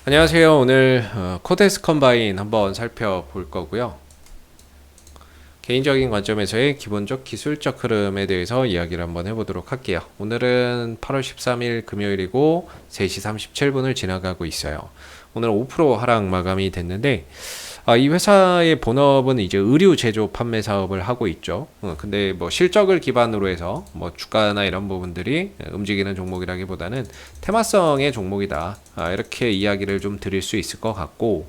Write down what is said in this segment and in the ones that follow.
안녕하세요. 오늘 코덱스 컴바인 한번 살펴볼 거고요. 개인적인 관점에서의 기본적 기술적 흐름에 대해서 이야기를 한번 해보도록 할게요. 오늘은 8월 13일 금요일이고 3시 37분을 지나가고 있어요. 오늘 5% 하락 마감이 됐는데 이 회사의 본업은 이제 의류 제조 판매 사업을 하고 있죠. 근데 뭐 실적을 기반으로 해서 뭐 주가나 이런 부분들이 움직이는 종목이라기보다는 테마성의 종목이다. 이렇게 이야기를 좀 드릴 수 있을 것 같고,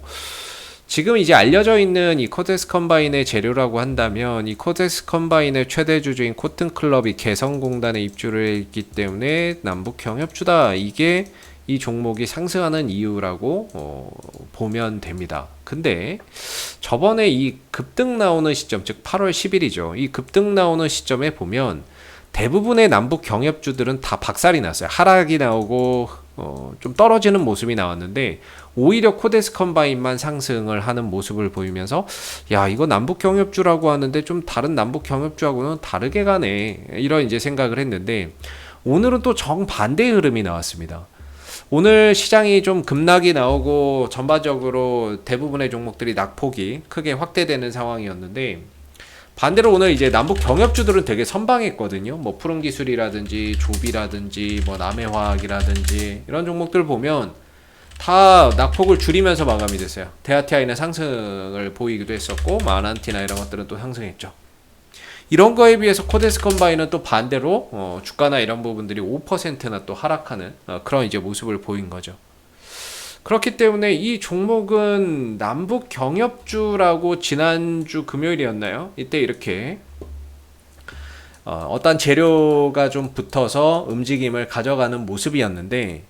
지금 이제 알려져 있는 이 코덱스 컴바인의 재료라고 한다면 이 코덱스 컴바인의 최대 주주인 코튼클럽이 개성공단에 입주를 했기 때문에 남북 경협주다. 이게 이 종목이 상승하는 이유라고 보면 됩니다. 근데 저번에 이 급등 나오는 시점, 즉 8월 10일이죠. 이 급등 나오는 시점에 보면 대부분의 남북 경협주들은 다 박살이 났어요. 하락이 나오고 좀 떨어지는 모습이 나왔는데 오히려 코덱스 컴바인만 상승을 하는 모습을 보이면서 야, 이거 남북 경협주라고 하는데 좀 다른 남북 경협주하고는 다르게 가네, 이런 이제 생각을 했는데 오늘은 또 정반대의 흐름이 나왔습니다. 오늘 시장이 좀 급락이 나오고 전반적으로 대부분의 종목들이 낙폭이 크게 확대되는 상황이었는데, 반대로 오늘 이제 남북 경협주들은 되게 선방했거든요. 뭐 푸른기술이라든지 조비라든지 뭐 남해화학이라든지 이런 종목들 보면 다 낙폭을 줄이면서 마감이 됐어요. 데아티아이는 상승을 보이기도 했었고 마난티나 이런 것들은 또 상승했죠. 이런 거에 비해서 코덱스 컴바인은 또 반대로 주가나 이런 부분들이 5%나 또 하락하는 그런 이제 모습을 보인 거죠. 그렇기 때문에 이 종목은 남북 경협주라고 지난주 금요일이었나요? 이때 이렇게 어떤 재료가 좀 붙어서 움직임을 가져가는 모습이었는데,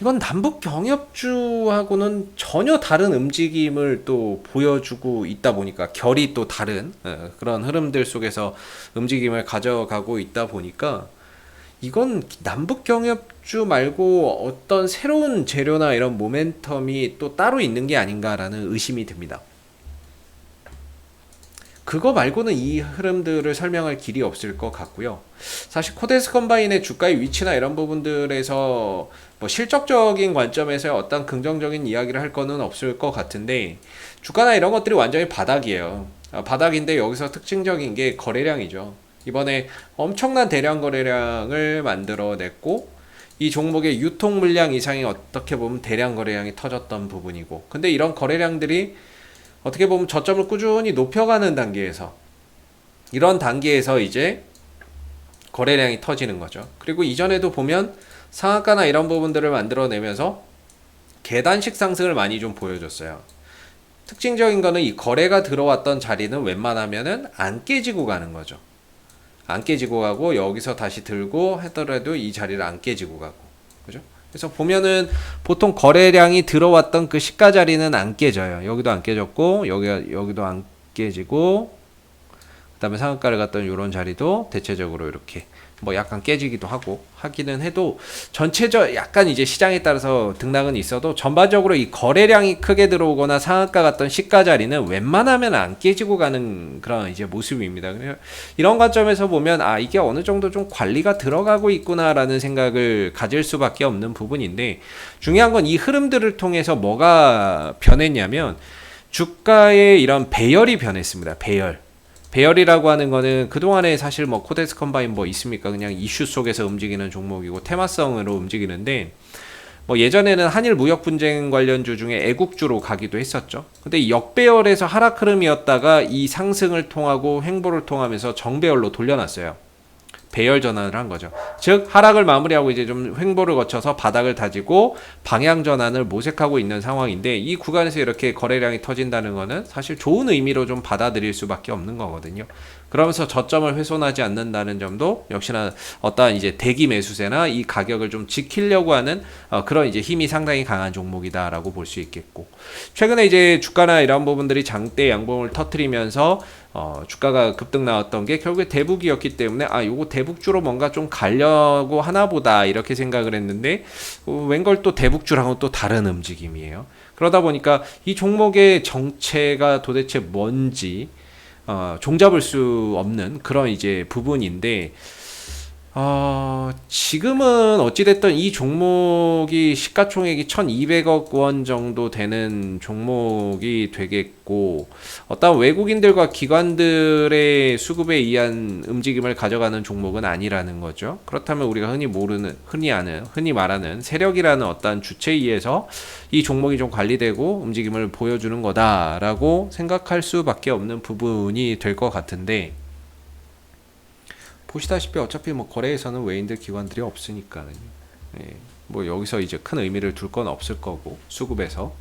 이건 남북 경협주하고는 전혀 다른 움직임을 또 보여주고 있다 보니까, 결이 또 다른 그런 흐름들 속에서 움직임을 가져가고 있다 보니까 이건 남북 경협주 말고 어떤 새로운 재료나 이런 모멘텀이 또 따로 있는 게 아닌가라는 의심이 듭니다. 그거 말고는 이 흐름들을 설명할 길이 없을 것 같고요. 사실 코덱스 컴바인의 주가의 위치나 이런 부분들에서 뭐 실적적인 관점에서 어떤 긍정적인 이야기를 할 거는 없을 것 같은데, 주가나 이런 것들이 완전히 바닥이에요. 바닥인데 여기서 특징적인 게 거래량이죠. 이번에 엄청난 대량 거래량을 만들어냈고, 이 종목의 유통 물량 이상이 어떻게 보면 대량 거래량이 터졌던 부분이고, 근데 이런 거래량들이 어떻게 보면 저점을 꾸준히 높여가는 단계에서, 이런 단계에서 이제 거래량이 터지는 거죠. 그리고 이전에도 보면 상한가나 이런 부분들을 만들어내면서 계단식 상승을 많이 좀 보여줬어요. 특징적인 거는 이 거래가 들어왔던 자리는 웬만하면은 안 깨지고 가는 거죠. 안 깨지고 가고 여기서 다시 들고 하더라도 이 자리를 안 깨지고 가고, 그죠? 그래서 보면은 보통 거래량이 들어왔던 그 시가 자리는 안 깨져요. 여기도 안 깨졌고 여기도 안 깨지고, 그다음에 상한가를 갔던 이런 자리도 대체적으로 이렇게 뭐 약간 깨지기도 하고 하기는 해도, 전체적 약간 이제 시장에 따라서 등락은 있어도 전반적으로 이 거래량이 크게 들어오거나 상한가 같던 시가 자리는 웬만하면 안 깨지고 가는 그런 이제 모습입니다. 이런 관점에서 보면 이게 어느 정도 좀 관리가 들어가고 있구나라는 생각을 가질 수밖에 없는 부분인데, 중요한 건 이 흐름들을 통해서 뭐가 변했냐면 주가의 이런 배열이 변했습니다. 배열이라고 하는 거는 그동안에 사실 뭐 코덱스 컴바인 뭐 있습니까? 그냥 이슈 속에서 움직이는 종목이고 테마성으로 움직이는데, 뭐 예전에는 한일 무역 분쟁 관련주 중에 애국주로 가기도 했었죠. 근데 이 역배열에서 하락 흐름이었다가 이 상승을 통하고 횡보를 통하면서 정배열로 돌려놨어요. 배열 전환을 한 거죠. 즉 하락을 마무리하고 이제 좀 횡보를 거쳐서 바닥을 다지고 방향 전환을 모색하고 있는 상황인데, 이 구간에서 이렇게 거래량이 터진다는 거는 사실 좋은 의미로 좀 받아들일 수밖에 없는 거거든요. 그러면서 저점을 훼손하지 않는다는 점도 역시나 어떠한 이제 대기 매수세나 이 가격을 좀 지키려고 하는 그런 이제 힘이 상당히 강한 종목이다라고 볼 수 있겠고, 최근에 이제 주가나 이런 부분들이 장대 양봉을 터트리면서 주가가 급등 나왔던 게 결국에 대북이었기 때문에 요거 대북주로 뭔가 좀 가려고 하나보다 이렇게 생각을 했는데, 웬걸 또 대북주랑은 또 다른 움직임이에요. 그러다 보니까 이 종목의 정체가 도대체 뭔지 종잡을 수 없는 그런 이제 부분인데, 지금은 어찌됐든 이 종목이 시가총액이 1200억 원 정도 되는 종목이 되겠고, 어떤 외국인들과 기관들의 수급에 의한 움직임을 가져가는 종목은 아니라는 거죠. 그렇다면 우리가 흔히 말하는 세력이라는 어떤 주체에 의해서 이 종목이 좀 관리되고 움직임을 보여주는 거다라고 생각할 수밖에 없는 부분이 될 것 같은데, 보시다시피 어차피 뭐 거래에서는 외인들 기관들이 없으니까 뭐 여기서 이제 큰 의미를 둘 건 없을 거고, 수급에서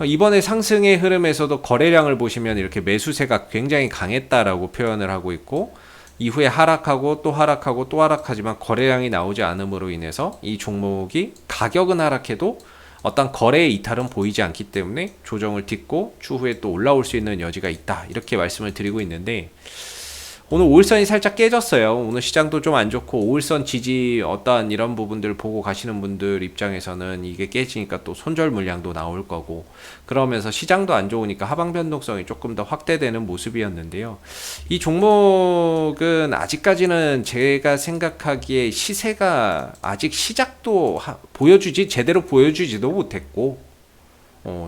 이번에 상승의 흐름에서도 거래량을 보시면 이렇게 매수세가 굉장히 강했다라고 표현을 하고 있고, 이후에 하락하고 또 하락하고 또 하락하지만 거래량이 나오지 않음으로 인해서 이 종목이 가격은 하락해도 어떤 거래의 이탈은 보이지 않기 때문에 조정을 딛고 추후에 또 올라올 수 있는 여지가 있다, 이렇게 말씀을 드리고 있는데, 오늘 5일선이 살짝 깨졌어요. 오늘 시장도 좀 안 좋고 5일선 지지 어떠한 이런 부분들 보고 가시는 분들 입장에서는 이게 깨지니까 또 손절 물량도 나올 거고, 그러면서 시장도 안 좋으니까 하방 변동성이 조금 더 확대되는 모습이었는데요. 이 종목은 아직까지는 제가 생각하기에 시세가 아직 시작도 제대로 보여주지도 못했고,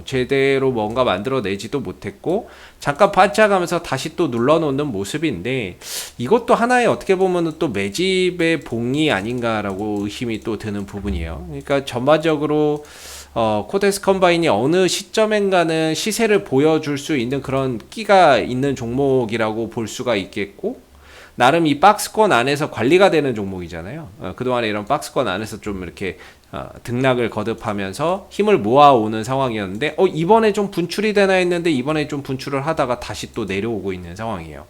제대로 뭔가 만들어내지도 못했고, 잠깐 반짝하면서 다시 또 눌러놓는 모습인데, 이것도 하나의 어떻게 보면 또 매집의 봉이 아닌가라고 의심이 또 드는 부분이에요. 그러니까 전반적으로 코덱스 컴바인이 어느 시점엔가는 시세를 보여줄 수 있는 그런 끼가 있는 종목이라고 볼 수가 있겠고, 나름 이 박스권 안에서 관리가 되는 종목이잖아요. 그동안에 이런 박스권 안에서 좀 이렇게 등락을 거듭하면서 힘을 모아오는 상황이었는데, 이번에 좀 분출이 되나 했는데 이번에 좀 분출을 하다가 다시 또 내려오고 있는 상황이에요.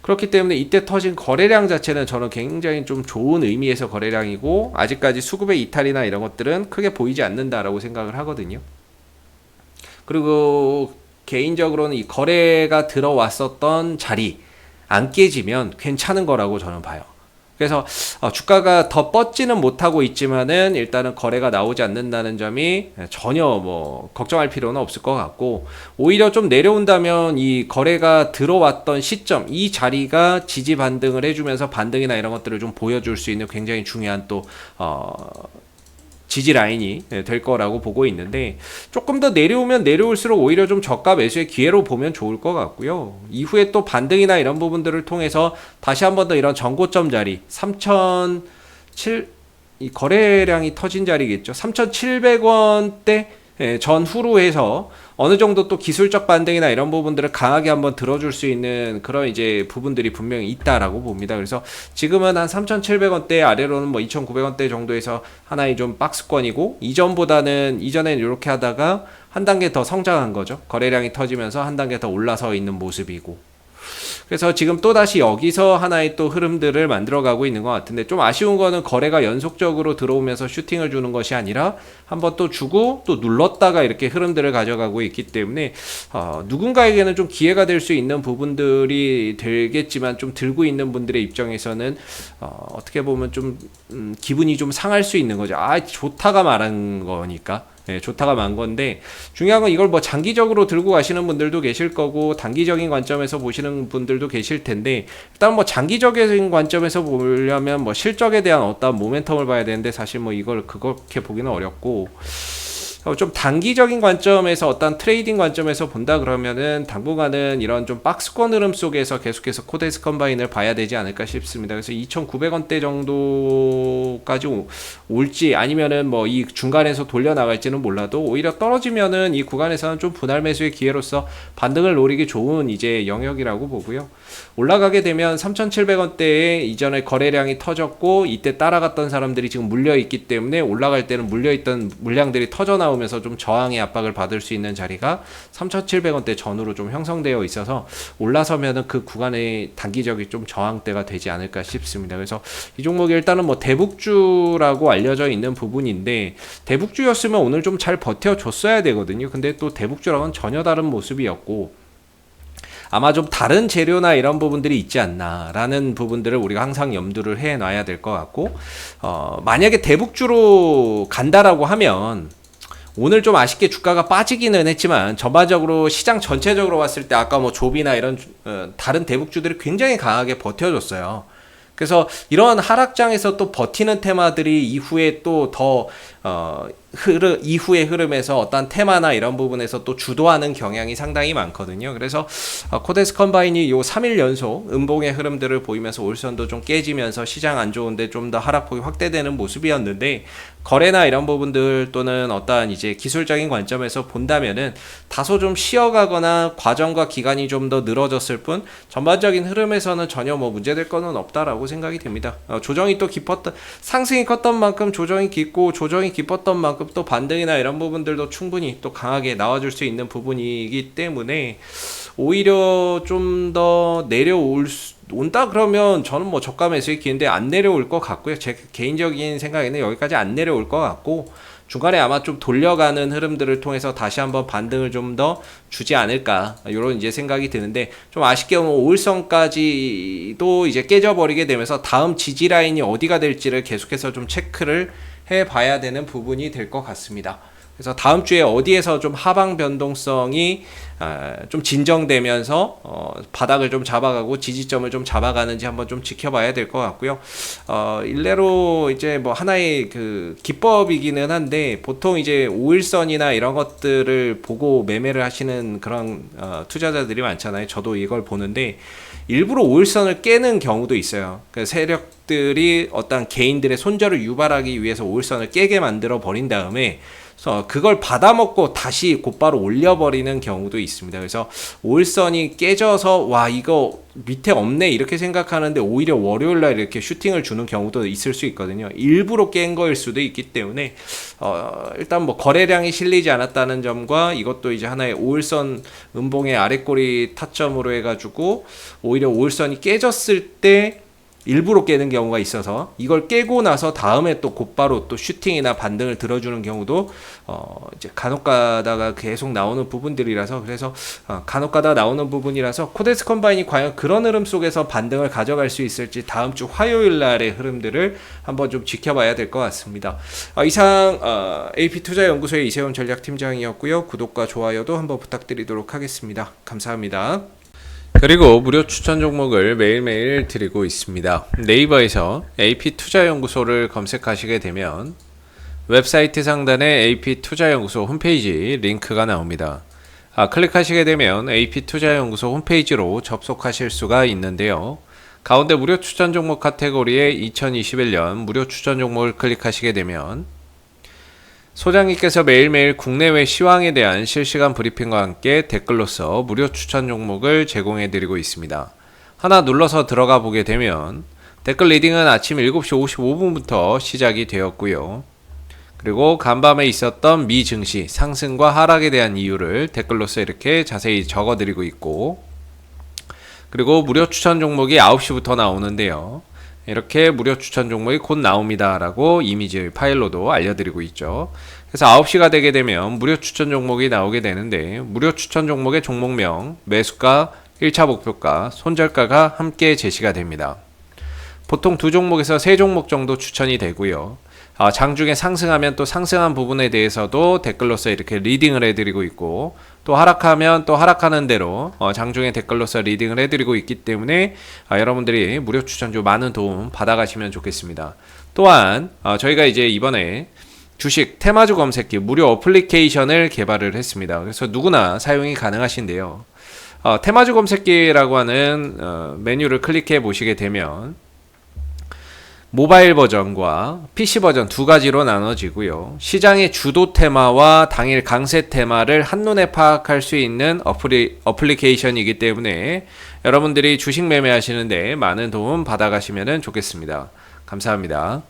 그렇기 때문에 이때 터진 거래량 자체는 저는 굉장히 좀 좋은 의미에서 거래량이고, 아직까지 수급의 이탈이나 이런 것들은 크게 보이지 않는다라고 생각을 하거든요. 그리고 개인적으로는 이 거래가 들어왔었던 자리 안 깨지면 괜찮은 거라고 저는 봐요. 그래서 주가가 더 뻗지는 못하고 있지만은 일단은 거래가 나오지 않는다는 점이 전혀 뭐 걱정할 필요는 없을 것 같고, 오히려 좀 내려온다면 이 거래가 들어왔던 시점, 이 자리가 지지 반등을 해주면서 반등이나 이런 것들을 좀 보여줄 수 있는 굉장히 중요한 또 지지 라인이 될 거라고 보고 있는데, 조금 더 내려오면 내려올수록 오히려 좀 저가 매수의 기회로 보면 좋을 것 같고요. 이후에 또 반등이나 이런 부분들을 통해서 다시 한번 더 이런 전고점 자리 3,007, 이 거래량이 터진 자리겠죠. 3,700원대 전후로 해서 어느 정도 또 기술적 반등이나 이런 부분들을 강하게 한번 들어줄 수 있는 그런 이제 부분들이 분명히 있다라고 봅니다. 그래서 지금은 한 3,700원대 아래로는 뭐 2,900원대 정도에서 하나의 좀 박스권이고, 이전에는 이렇게 하다가 한 단계 더 성장한 거죠. 거래량이 터지면서 한 단계 더 올라서 있는 모습이고, 그래서 지금 또다시 여기서 하나의 또 흐름들을 만들어가고 있는 것 같은데, 좀 아쉬운 거는 거래가 연속적으로 들어오면서 슈팅을 주는 것이 아니라 한번 또 주고 또 눌렀다가 이렇게 흐름들을 가져가고 있기 때문에 누군가에게는 좀 기회가 될 수 있는 부분들이 되겠지만, 좀 들고 있는 분들의 입장에서는 어떻게 보면 좀 기분이 좀 상할 수 있는 거죠. 좋다가 말한 거니까. 좋다가 만 건데, 중요한 건 이걸 뭐 장기적으로 들고 가시는 분들도 계실 거고, 단기적인 관점에서 보시는 분들도 계실 텐데, 일단 뭐 장기적인 관점에서 보려면 뭐 실적에 대한 어떤 모멘텀을 봐야 되는데, 사실 뭐 이걸 그렇게 보기는 어렵고, 좀 단기적인 관점에서 어떤 트레이딩 관점에서 본다 그러면은 당분간은 이런 좀 박스권 흐름 속에서 계속해서 코덱스 컴바인을 봐야 되지 않을까 싶습니다. 그래서 2,900원대 정도까지 올지 아니면은 뭐 이 중간에서 돌려 나갈지는 몰라도, 오히려 떨어지면은 이 구간에서는 좀 분할 매수의 기회로서 반등을 노리기 좋은 이제 영역이라고 보고요. 올라가게 되면 3,700원대에 이전에 거래량이 터졌고, 이때 따라갔던 사람들이 지금 물려 있기 때문에 올라갈 때는 물려 있던 물량들이 터져 나오면서 좀 저항의 압박을 받을 수 있는 자리가 3,700원대 전후로 좀 형성되어 있어서, 올라서면은 그 구간의 단기적인 좀 저항대가 되지 않을까 싶습니다. 그래서 이 종목이 일단은 뭐 대북주라고 알려져 있는 부분인데, 대북주였으면 오늘 좀 잘 버텨줬어야 되거든요. 근데 또 대북주랑은 전혀 다른 모습이었고, 아마 좀 다른 재료나 이런 부분들이 있지 않나 라는 부분들을 우리가 항상 염두를 해놔야 될 것 같고, 만약에 대북주로 간다라고 하면 오늘 좀 아쉽게 주가가 빠지기는 했지만 전반적으로 시장 전체적으로 봤을 때 아까 뭐 조비나 이런 다른 대북주들이 굉장히 강하게 버텨줬어요. 그래서 이런 하락장에서 또 버티는 테마들이 이후에 또 더 이후의 흐름에서 어떤 테마나 이런 부분에서 또 주도하는 경향이 상당히 많거든요. 그래서 코데스 컴바인이 요 3일 연속 음봉의 흐름들을 보이면서 올선도 좀 깨지면서 시장 안 좋은데 좀 더 하락폭이 확대되는 모습이었는데, 거래나 이런 부분들 또는 어떠한 이제 기술적인 관점에서 본다면은 다소 좀 쉬어가거나 과정과 기간이 좀 더 늘어졌을 뿐 전반적인 흐름에서는 전혀 뭐 문제될 거는 없다라고 생각이 됩니다. 조정이 또 깊었던, 상승이 컸던 만큼 조정이 깊고, 조정이 깊었던 만큼 또 반등이나 이런 부분들도 충분히 또 강하게 나와줄 수 있는 부분이기 때문에 오히려 좀 더 온다 그러면 저는 뭐 저가 매수의 기회인데 안 내려올 것 같고요. 제 개인적인 생각에는 여기까지 안 내려올 것 같고, 중간에 아마 좀 돌려가는 흐름들을 통해서 다시 한번 반등을 좀 더 주지 않을까, 이런 이제 생각이 드는데, 좀 아쉽게 5일선까지도 이제 깨져버리게 되면서 다음 지지 라인이 어디가 될지를 계속해서 좀 체크를 해봐야 되는 부분이 될 것 같습니다. 그래서 다음 주에 어디에서 좀 하방 변동성이 좀 진정되면서 바닥을 좀 잡아가고 지지점을 좀 잡아가는지 한번 좀 지켜봐야 될 것 같고요. 일례로 이제 뭐 하나의 그 기법이기는 한데, 보통 이제 5일선이나 이런 것들을 보고 매매를 하시는 그런 투자자들이 많잖아요. 저도 이걸 보는데 일부러 5일선을 깨는 경우도 있어요. 그 세력들이 어떤 개인들의 손절을 유발하기 위해서 5일선을 깨게 만들어 버린 다음에 그걸 받아먹고 다시 곧바로 올려버리는 경우도 있습니다. 그래서 5일선이 깨져서 와 이거 밑에 없네 이렇게 생각하는데 오히려 월요일날 이렇게 슈팅을 주는 경우도 있을 수 있거든요. 일부러 깬 거일 수도 있기 때문에 일단 뭐 거래량이 실리지 않았다는 점과, 이것도 이제 하나의 5일선 음봉의 아랫꼬리 타점으로 해가지고 오히려 5일선이 깨졌을 때 일부러 깨는 경우가 있어서, 이걸 깨고 나서 다음에 또 곧바로 또 슈팅이나 반등을 들어주는 경우도 이제 간혹가다가 계속 나오는 부분들이라서, 그래서 간혹가다 나오는 부분이라서 코데스 컴바인이 과연 그런 흐름 속에서 반등을 가져갈 수 있을지 다음 주 화요일 날의 흐름들을 한번 좀 지켜봐야 될 것 같습니다. 이상 AP투자연구소의 이세훈 전략팀장이었고요. 구독과 좋아요도 한번 부탁드리도록 하겠습니다. 감사합니다. 그리고 무료 추천 종목을 매일매일 드리고 있습니다. 네이버에서 AP투자연구소를 검색하시게 되면 웹사이트 상단에 AP투자연구소 홈페이지 링크가 나옵니다. 클릭하시게 되면 AP투자연구소 홈페이지로 접속하실 수가 있는데요. 가운데 무료 추천 종목 카테고리에 2021년 무료 추천 종목을 클릭하시게 되면 소장님께서 매일매일 국내외 시황에 대한 실시간 브리핑과 함께 댓글로서 무료 추천 종목을 제공해드리고 있습니다. 하나 눌러서 들어가 보게 되면 댓글 리딩은 아침 7시 55분부터 시작이 되었고요. 그리고 간밤에 있었던 미 증시 상승과 하락에 대한 이유를 댓글로서 이렇게 자세히 적어드리고 있고, 그리고 무료 추천 종목이 9시부터 나오는데요. 이렇게 무료 추천 종목이 곧 나옵니다 라고 이미지 파일로도 알려드리고 있죠. 그래서 9시가 되게 되면 무료 추천 종목이 나오게 되는데, 무료 추천 종목의 종목명, 매수가, 1차 목표가, 손절가가 함께 제시가 됩니다. 보통 2종목에서 3종목 정도 추천이 되고요. 장중에 상승하면 또 상승한 부분에 대해서도 댓글로서 이렇게 리딩을 해드리고 있고, 또 하락하면 또 하락하는 대로 장중에 댓글로서 리딩을 해드리고 있기 때문에 여러분들이 무료 추천주 많은 도움 받아가시면 좋겠습니다. 또한 저희가 이제 이번에 주식 테마주 검색기 무료 어플리케이션을 개발을 했습니다. 그래서 누구나 사용이 가능하신데요. 테마주 검색기라고 하는 메뉴를 클릭해 보시게 되면 모바일 버전과 PC 버전 두 가지로 나눠지고요. 시장의 주도 테마와 당일 강세 테마를 한눈에 파악할 수 있는 어플리케이션이기 때문에 여러분들이 주식 매매하시는데 많은 도움 받아가시면 좋겠습니다. 감사합니다.